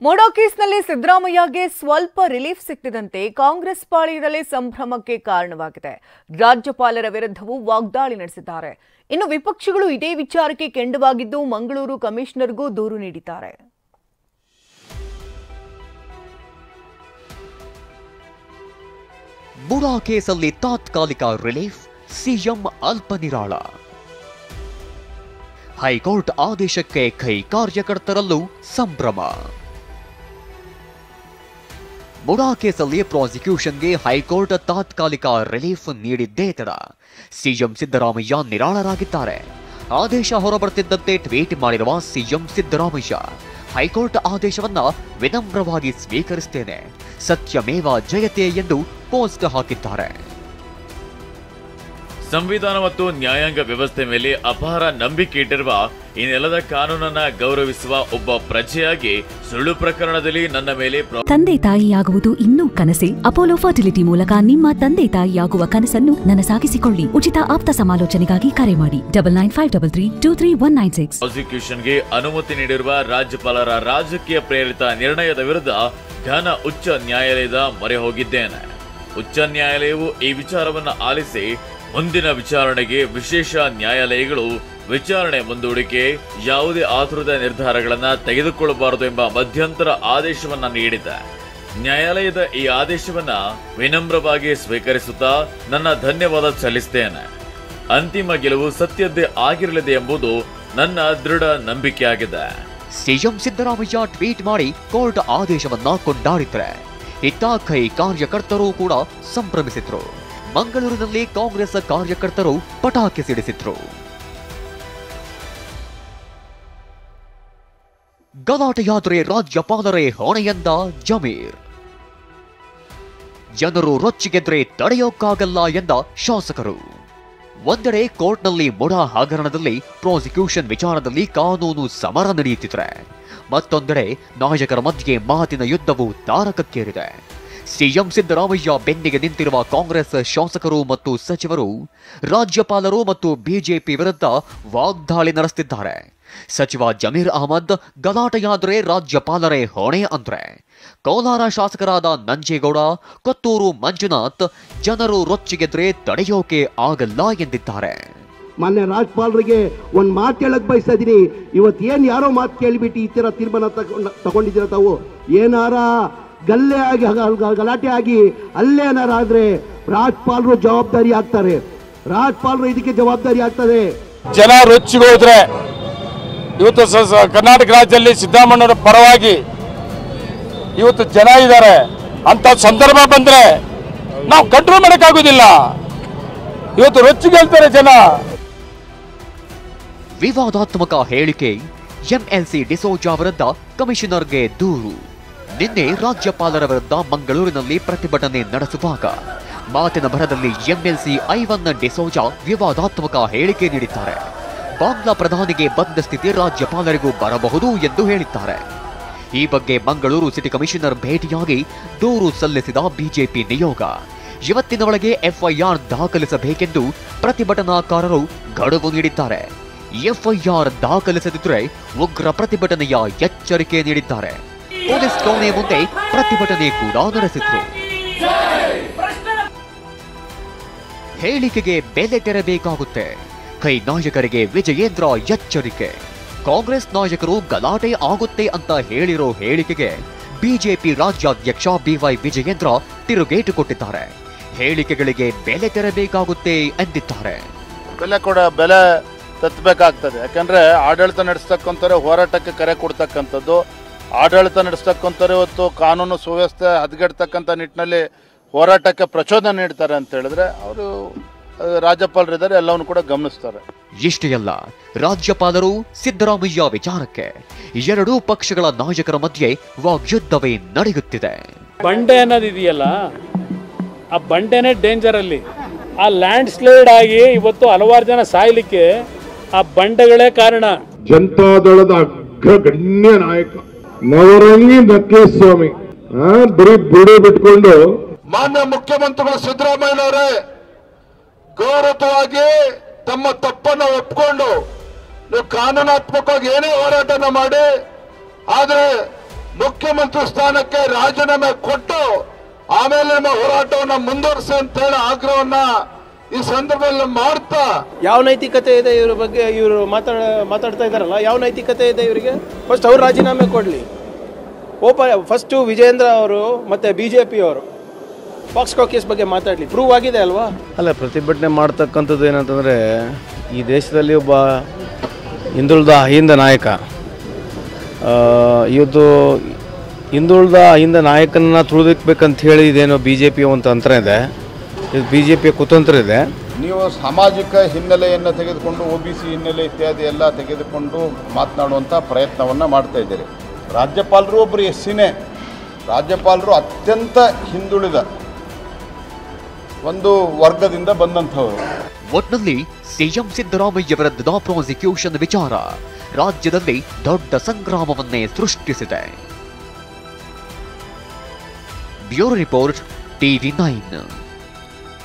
ಮೂಡಾ ಕೇಸ್ನಲ್ಲಿ ಸಿದ್ದರಾಮಯ್ಯಗೆ ಸ್ವಲ್ಪ ರಿಲೀಫ್ ಸಿಕ್ಕಿದಂತೆ ಕಾಂಗ್ರೆಸ್ ಪಾಳೆಯದಲ್ಲಿ ಸಂಭ್ರಮಕ್ಕೆ ಕಾರಣವಾಗಿದೆ. ರಾಜ್ಯಪಾಲರ ವಿರುದ್ಧವೂ ವಾಗ್ದಾಳಿ ನಡೆಸಿದ್ದಾರೆ. ಇನ್ನು ವಿಪಕ್ಷಗಳು ಇದೇ ವಿಚಾರಕ್ಕೆ ಕೆಂಡವಾಗಿದ್ದು ಮಂಗಳೂರು ಕಮಿಷನರ್ಗೂ ದೂರು ನೀಡಿದ್ದಾರೆ. ಮೂಡಾ ಕೇಸಲ್ಲಿ ತಾತ್ಕಾಲಿಕ ರಿಲೀಫ್, ಸಿಎಂ ಅಲ್ಪನಿರಾಳ. ಹೈಕೋರ್ಟ್ ಆದೇಶಕ್ಕೆ ಕೈ, ಕಾರ್ಯಕರ್ತರಲ್ಲೂ ಸಂಭ್ರಮ. ಮೂಡಾ ಕೇಸಲ್ಲಿ ಪ್ರಾಸಿಕ್ಯೂಷನ್ಗೆ ಹೈಕೋರ್ಟ್ ತಾತ್ಕಾಲಿಕ ರಿಲೀಫ್ ನೀಡಿದ್ದೇ ತಡ ಸಿಎಂ ಸಿದ್ದರಾಮಯ್ಯ ನಿರಾಳರಾಗಿದ್ದಾರೆ. ಆದೇಶ ಹೊರಬರ್ತಿದ್ದಂತೆ ಟ್ವೀಟ್ ಮಾಡಿರುವ ಸಿಎಂ ಸಿದ್ದರಾಮಯ್ಯ, ಹೈಕೋರ್ಟ್ ಆದೇಶವನ್ನ ವಿನಮ್ರವಾಗಿ ಸ್ವೀಕರಿಸುತ್ತೇನೆ, ಸತ್ಯಮೇವ ಜಯತೆ ಎಂದು ಪೋಸ್ಟ್ ಹಾಕಿದ್ದಾರೆ. ಸಂವಿಧಾನ ಮತ್ತು ನ್ಯಾಯಾಂಗ ವ್ಯವಸ್ಥೆ ಮೇಲೆ ಅಪಾರ ನಂಬಿಕೆ ಇಟ್ಟಿರುವ ಈ ನೆಲದ ಕಾನೂನನ್ನ ಗೌರವಿಸುವ ಒಬ್ಬ ಪ್ರಜೆಯಾಗಿ ಸುಳ್ಳು ಪ್ರಕರಣದಲ್ಲಿ ನನ್ನ ಮೇಲೆ ತಂದೆ ತಾಯಿಯಾಗುವುದು ಇನ್ನೂ ಕನಸೇ? ಅಪೋಲೋ ಫರ್ಟಿಲಿಟಿ ಮೂಲಕ ನಿಮ್ಮ ತಂದೆ ತಾಯಿಯಾಗುವ ಕನಸನ್ನು ನನಸಾಗಿಸಿಕೊಳ್ಳಿ. ಉಚಿತ ಆಪ್ತ ಸಮಾಲೋಚನೆಗಾಗಿ ಕರೆ ಮಾಡಿ 9953323196. ಪ್ರಾಸಿಕ್ಯೂಷನ್ಗೆ ಅನುಮತಿ ನೀಡಿರುವ ರಾಜ್ಯಪಾಲರ ರಾಜಕೀಯ ಪ್ರೇರಿತ ನಿರ್ಣಯದ ವಿರುದ್ಧ ಘನ ಉಚ್ಚ ನ್ಯಾಯಾಲಯದ ಮೊರೆ ಹೋಗಿದ್ದೇನೆ. ಉಚ್ಚ ನ್ಯಾಯಾಲಯವು ಈ ವಿಚಾರವನ್ನು ಆಲಿಸಿ ಮುಂದಿನ ವಿಚಾರಣೆಗೆ ವಿಶೇಷ ನ್ಯಾಯಾಲಯಗಳು ವಿಚಾರಣೆ ಮುಂದೂಡಿಕೆ, ಯಾವುದೇ ಆತುರದ ನಿರ್ಧಾರಗಳನ್ನು ತೆಗೆದುಕೊಳ್ಳಬಾರದು ಎಂಬ ಮಧ್ಯಂತರ ಆದೇಶವನ್ನ ನೀಡಿದೆ. ನ್ಯಾಯಾಲಯದ ಈ ಆದೇಶವನ್ನ ವಿನಮ್ರವಾಗಿ ಸ್ವೀಕರಿಸುತ್ತಾ ನನ್ನ ಧನ್ಯವಾದ ಸಲ್ಲಿಸುತ್ತೇನೆ. ಅಂತಿಮ ಗೆಲುವು ಸತ್ಯದ್ದೇ ಆಗಿರಲಿದೆ ಎಂಬುದು ನನ್ನ ದೃಢ ನಂಬಿಕೆಯಾಗಿದೆ. ಸಿಎಂ ಸಿದ್ದರಾಮಯ್ಯ ಟ್ವೀಟ್ ಮಾಡಿ ಕೋರ್ಟ್ ಆದೇಶವನ್ನ ಕೊಂಡಾಡಿದ್ರೆ, ಇತ್ತ ಕೈ ಕಾರ್ಯಕರ್ತರು ಕೂಡ ಸಂಭ್ರಮಿಸಿದ್ರು. ಮಂಗಳೂರಿನಲ್ಲಿ ಕಾಂಗ್ರೆಸ್ ಕಾರ್ಯಕರ್ತರು ಪಟಾಕಿ ಸಿಡಿಸಿದ್ರು. ಗಲಾಟೆಯಾದರೆ ರಾಜ್ಯಪಾಲರೇ ಹೊಣೆಯಂದ ಜಮೀರ್. ಜನರು ರೊಚ್ಚಿಗೆದ್ರೆ ತಡೆಯೋಕ್ಕಾಗಲ್ಲ ಎಂದ ಶಾಸಕರು. ಒಂದೆಡೆ ಕೋರ್ಟ್ನಲ್ಲಿ ಮೂಡಾ ಹಗರಣದಲ್ಲಿ ಪ್ರಾಸಿಕ್ಯೂಷನ್ ವಿಚಾರದಲ್ಲಿ ಕಾನೂನು ಸಮರ ನಡೆಯುತ್ತಿದ್ರೆ, ಮತ್ತೊಂದೆಡೆ ನಾಯಕರ ಮಧ್ಯೆ ಮಾತಿನ ಯುದ್ಧವು ತಾರಕಕ್ಕೇರಿದೆ. ಸಿಎಂ ಸಿದ್ದರಾಮಯ್ಯ ಬೆನ್ನಿಗೆ ನಿಂತಿರುವ ಕಾಂಗ್ರೆಸ್ ಶಾಸಕರು ಮತ್ತು ಸಚಿವರು ರಾಜ್ಯಪಾಲರು ಮತ್ತು ಬಿಜೆಪಿ ವಿರುದ್ಧ ವಾಗ್ದಾಳಿ ನಡೆಸುತ್ತಿದ್ದಾರೆ. ಸಚಿವ ಜಮೀರ್ ಅಹಮದ್, ಗಲಾಟೆಯಾದರೆ ರಾಜ್ಯಪಾಲರೇ ಹೊಣೆ ಅಂದ್ರೆ, ಕೋಲಾರ ಶಾಸಕರಾದ ನಂಜೇಗೌಡ, ಕೊತ್ತೂರು ಮಂಜುನಾಥ್, ಜನರು ರೊಚ್ಚಿಗೆದ್ರೆ ತಡೆಯೋಕೆ ಆಗಲ್ಲ ಎಂದಿದ್ದಾರೆ. ಮಾನ್ಯ ರಾಜ್ಯಪಾಲರಿಗೆ ಒಂದು ಮಾತು ಹೇಳಕ್ ಬಯಸ್ತಾ ಇದೀನಿ. ಇವತ್ತೇನು ಯಾರೋ ಮಾತು ಕೇಳಿಬಿಟ್ಟು ಈ ತರ ತೀರ್ಮಾನ ತಗೊಂಡಿದ್ದೀರ ತಾವು, ಏನಾರ ಗಲ್ಲೆ ಆಗಿ ಗಲಾಟೆ ಆಗಿ ಅಲ್ಲೇನಾರ ಆದ್ರೆ ರಾಜ್ಯಪಾಲರು ಜವಾಬ್ದಾರಿ ಆಗ್ತಾರೆ. ರಾಜ್ಯಪಾಲರು ಇದಕ್ಕೆ ಜವಾಬ್ದಾರಿ ಆಗ್ತದೆ. ಜನ ರೊಚ್ಚಿಗೋದ್ರೆ ಇವತ್ತು ಕರ್ನಾಟಕ ರಾಜ್ಯದಲ್ಲಿ ಸಿದ್ದರಾಮಯ್ಯನವರ ಪರವಾಗಿ ಇವತ್ತು ಜನ ಇದ್ದಾರೆ. ಅಂತ ಸಂದರ್ಭ ಬಂದ್ರೆ ನಾವು ಕಂಟ್ರೋಲ್ ಮಾಡಕ್ಕಾಗೋದಿಲ್ಲ. ಇವತ್ತು ರೊಚ್ಚಿಗೆಳ್ತಾರೆ ಜನ. ವಿವಾದಾತ್ಮಕ ಹೇಳಿಕೆ, ಎಂಎಲ್ಸಿ ಡಿಸೋಜಾ ವಿರುದ್ಧ ಕಮಿಷನರ್ಗೆ ದೂರು. ನಿನ್ನೆ ರಾಜ್ಯಪಾಲರ ವಿರುದ್ಧ ಮಂಗಳೂರಿನಲ್ಲಿ ಪ್ರತಿಭಟನೆ ನಡೆಸುವಾಗ ಮಾತಿನ ಭರದಲ್ಲಿ ಎಂಎಲ್ಸಿ ಐವನ್ ಡಿಸೋಜಾ ವಿವಾದಾತ್ಮಕ ಹೇಳಿಕೆ ನೀಡಿದ್ದಾರೆ. ಬಾಂಗ್ಲಾ ಪ್ರಧಾನಿಗೆ ಬಂದ ಸ್ಥಿತಿ ರಾಜ್ಯಪಾಲರಿಗೂ ಬರಬಹುದು ಎಂದು ಹೇಳಿದ್ದಾರೆ. ಈ ಬಗ್ಗೆ ಮಂಗಳೂರು ಸಿಟಿ ಕಮಿಷನರ್ ಭೇಟಿಯಾಗಿ ದೂರು ಸಲ್ಲಿಸಿದ ಬಿಜೆಪಿ ನಿಯೋಗ ಇವತ್ತಿನ ಒಳಗೆ ಎಫ್ಐಆರ್ ದಾಖಲಿಸಬೇಕೆಂದು ಪ್ರತಿಭಟನಾಕಾರರು ಗಡುವು ನೀಡಿದ್ದಾರೆ. ಎಫ್ಐಆರ್ ದಾಖಲಿಸದಿದ್ದರೆ ಉಗ್ರ ಪ್ರತಿಭಟನೆಯ ಎಚ್ಚರಿಕೆ ನೀಡಿದ್ದಾರೆ. ಪೊಲೀಸ್ ಠಾಣೆ ಮುಂದೆ ಪ್ರತಿಭಟನೆ ಕೂಡ ನಡೆಸಿದ್ರು. ಹೇಳಿಕೆಗೆ ಬೆಲೆ ತೆರಬೇಕಾಗುತ್ತೆ. ಕೈ ನಾಯಕರಿಗೆ ವಿಜಯೇಂದ್ರ ಎಚ್ಚರಿಕೆ. ಕಾಂಗ್ರೆಸ್ ನಾಯಕರು ಗಲಾಟೆ ಆಗುತ್ತೆ ಅಂತ ಹೇಳಿರೋ ಹೇಳಿಕೆಗೆ ಬಿಜೆಪಿ ರಾಜ್ಯಾಧ್ಯಕ್ಷ ಬಿವೈ ವಿಜಯೇಂದ್ರ ತಿರುಗೇಟು ಕೊಟ್ಟಿದ್ದಾರೆ. ಹೇಳಿಕೆಗಳಿಗೆ ಬೆಲೆ ತೆರಬೇಕಾಗುತ್ತೆ ಎಂದಿದ್ದಾರೆ. ಬೆಲೆ ತತ್ತಬೇಕಾಗ್ತದೆ. ಯಾಕಂದ್ರೆ ಆಡಳಿತ ನಡೆಸ್ತಕ್ಕಂಥವ್ರೆ ಹೋರಾಟಕ್ಕೆ ಕರೆ ಕೊಡ್ತಕ್ಕಂಥದ್ದು, ಆಡಳಿತ ನಡೆಸ್ತಕ್ಕಂಥವ್ರು ಇವತ್ತು ಕಾನೂನು ಸುವ್ಯವಸ್ಥೆ ಹದಗೆಡ್ತಕ್ಕಂಥ ನಿಟ್ಟಿನಲ್ಲಿ ಹೋರಾಟಕ್ಕೆ ಪ್ರಚೋದನೆ ನೀಡ್ತಾರೆ ಅಂತ ಹೇಳಿದ್ರೆ ಅವರು ರಾಜ್ಯಪಾಲರಿದ್ದಾರೆ, ಎಲ್ಲವನ್ನು ಕೂಡ ಗಮನಿಸ್ತಾರೆ. ಇಷ್ಟೇ ಅಲ್ಲ, ರಾಜ್ಯಪಾಲರು ಸಿದ್ದರಾಮಯ್ಯ ವಿಚಾರಕ್ಕೆ ಎರಡೂ ಪಕ್ಷಗಳ ನಾಯಕರ ಮಧ್ಯೆ ವಾಗ್ಯುದ್ಧವೇ ನಡೆಯುತ್ತಿದೆ. ಬಂಡೆ ಅನ್ನೋದಿದೆಯಲ್ಲ, ಆ ಬಂಡೆನೇ ಡೇಂಜರ್. ಅಲ್ಲಿ ಆ ಲ್ಯಾಂಡ್ ಸ್ಲೈಡ್ ಆಗಿ ಇವತ್ತು ಹಲವಾರು ಜನ ಸಾಯ್ಲಿಕ್ಕೆ ಆ ಬಂಡೆಗಳೇ ಕಾರಣ. ಜನತಾದಳದ ಅಗ್ರಗಣ್ಯ ನಾಯಕ ನವರಂಗಿ ನಕ್ಕೇಸ್ವಾಮಿ ಬರೀ ಬುಡಿ ಬಿಟ್ಕೊಂಡು ಮಾನ್ಯ ಮುಖ್ಯಮಂತ್ರಿಗಳು ಸಿದ್ದರಾಮಯ್ಯನವರೇ ಗೌರವವಾಗಿ ತಮ್ಮ ತಪ್ಪನ್ನು ಒಪ್ಪಿಕೊಂಡು ನೀವು ಕಾನೂನಾತ್ಮಕವಾಗಿ ಏನೇ ಹೋರಾಟನ ಮಾಡಿ, ಆದರೆ ಮುಖ್ಯಮಂತ್ರಿ ಸ್ಥಾನಕ್ಕೆ ರಾಜೀನಾಮೆ ಕೊಟ್ಟು ಆಮೇಲೆ ನಮ್ಮ ಹೋರಾಟವನ್ನ ಮುಂದುವರಿಸಿ ಅಂತ ಹೇಳಿ ಆಗ್ರಹವನ್ನ ಈ ಸಂದರ್ಭದಲ್ಲಿ ಮಾಡ್ತಾ, ಯಾವ ನೈತಿಕತೆ ಇದೆ ಇವ್ರ ಬಗ್ಗೆ? ಇವರು ಮಾತಾಡ್ತಾ ಇದ್ದಾರಲ್ಲ, ಯಾವ ನೈತಿಕತೆ ಇದೆ ಇವರಿಗೆ? ಫಸ್ಟ್ ಅವ್ರು ರಾಜೀನಾಮೆ ಕೊಡಲಿ. ಫಸ್ಟು ವಿಜೇಂದ್ರ ಅವರು ಮತ್ತು BJP ಅವರು ಪಾಕ್ಸ್ಕೋ ಕೇಸ್ ಬಗ್ಗೆ ಮಾತಾಡಲಿ. ಪ್ರೂವ್ ಆಗಿದೆ ಅಲ್ವಾ? ಅಲ್ಲ, ಪ್ರತಿಭಟನೆ ಮಾಡ್ತಕ್ಕಂಥದ್ದು ಏನಂತಂದರೆ, ಈ ದೇಶದಲ್ಲಿ ಒಬ್ಬ ಹಿಂದುಳಿದ ಅಹಿಂದ ನಾಯಕ, ಇವತ್ತು ಹಿಂದುಳಿದ ಅಹಿಂದ ನಾಯಕನನ್ನ ತುಳಿದಿಕ್ಬೇಕಂತ ಹೇಳಿ ಇದೇನೋ BJP ಒಂದು ತಂತ್ರ ಇದೆ, ಇದು BJP ಕುತಂತ್ರ ಇದೆ. ನೀವು ಸಾಮಾಜಿಕ ಹಿನ್ನೆಲೆಯನ್ನು ತೆಗೆದುಕೊಂಡು OBC ಹಿನ್ನೆಲೆ ಇತ್ಯಾದಿ ಎಲ್ಲ ತೆಗೆದುಕೊಂಡು ಮಾತನಾಡುವಂಥ ಪ್ರಯತ್ನವನ್ನು ಮಾಡ್ತಾ ಇದ್ದೀರಿ. ರಾಜ್ಯಪಾಲರು ಒಬ್ಬರು SCನೇ, ರಾಜ್ಯಪಾಲರು ಅತ್ಯಂತ ಹಿಂದುಳಿದ ಒಂದು ವರ್ಗದಿಂದ ಬಂದಂಥವರು. ಒಟ್ನಲ್ಲಿ ಸಿಎಂ ಸಿದ್ದರಾಮಯ್ಯ ವಿರುದ್ಧದ ಪ್ರಾಸಿಕ್ಯೂಷನ್ ವಿಚಾರ ರಾಜ್ಯದಲ್ಲಿ ದೊಡ್ಡ ಸಂಗ್ರಾಮವನ್ನೇ ಸೃಷ್ಟಿಸಿದೆ. Bureau report TV9.